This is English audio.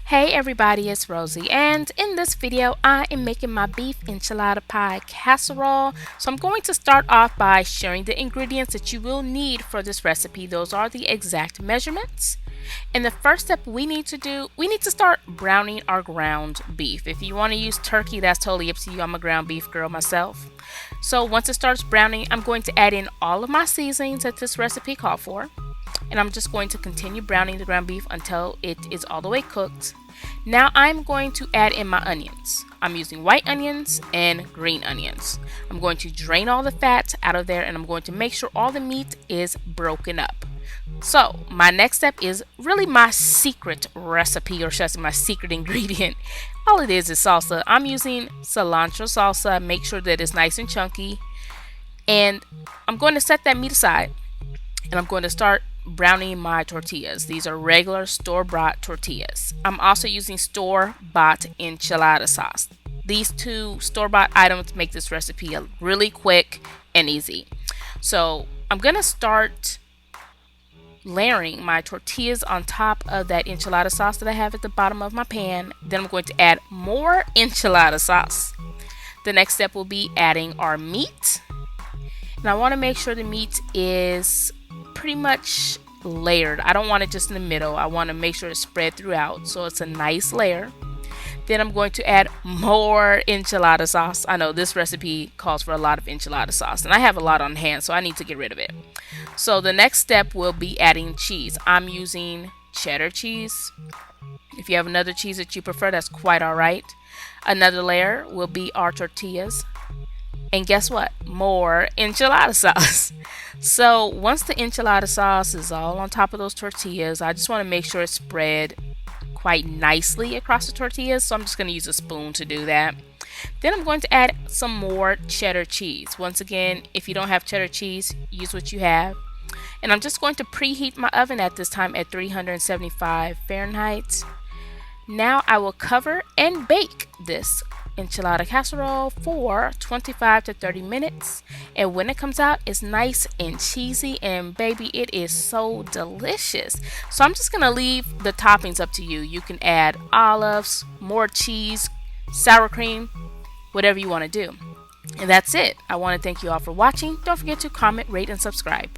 Hey everybody, it's Rosie, and in this video I am making my beef enchilada pie casserole. So I'm going to start off by sharing the ingredients that you will need for this recipe. Those are the exact measurements. And the first step we need to start browning our ground beef. If you want to use turkey, that's totally up to you. I'm a ground beef girl myself. So once it starts browning, I'm going to add in all of my seasonings that this recipe called for. And I'm just going to continue browning the ground beef until it is all the way cooked. Now I'm going to add in my onions. I'm using white onions and green onions. I'm going to drain all the fat out of there and I'm going to make sure all the meat is broken up. So my next step is really my secret recipe, or should I say my secret ingredient. All it is salsa. I'm using cilantro salsa. Make sure that it's nice and chunky. And I'm going to set that meat aside and I'm going to start browning my tortillas. These are regular store-bought tortillas. I'm also using store-bought enchilada sauce. These two store-bought items make this recipe really quick and easy. So I'm gonna start layering my tortillas on top of that enchilada sauce that I have at the bottom of my pan. Then I'm going to add more enchilada sauce. The next step will be adding our meat. And I want to make sure the meat is pretty much layered. I don't want it just in the middle. I want to make sure it's spread throughout so it's a nice layer. Then I'm going to add more enchilada sauce. I know this recipe calls for a lot of enchilada sauce and I have a lot on hand, so I need to get rid of it. So the next step will be adding cheese. I'm using cheddar cheese. If you have another cheese that you prefer, that's quite alright. Another layer will be our tortillas. And guess what? More enchilada sauce. So once the enchilada sauce is all on top of those tortillas, I just want to make sure it's spread quite nicely across the tortillas. So I'm just going to use a spoon to do that. Then I'm going to add some more cheddar cheese. Once again, if you don't have cheddar cheese, use what you have. And I'm just going to preheat my oven at this time at 375 Fahrenheit. Now I will cover and bake this enchilada casserole for 25 to 30 minutes, and when it comes out, it's nice and cheesy, and baby, it is so delicious. So I'm just gonna leave the toppings up to you. You can add olives, more cheese, sour cream, whatever you want to do. And that's it. I want to thank you all for watching. Don't forget to comment, rate, and subscribe.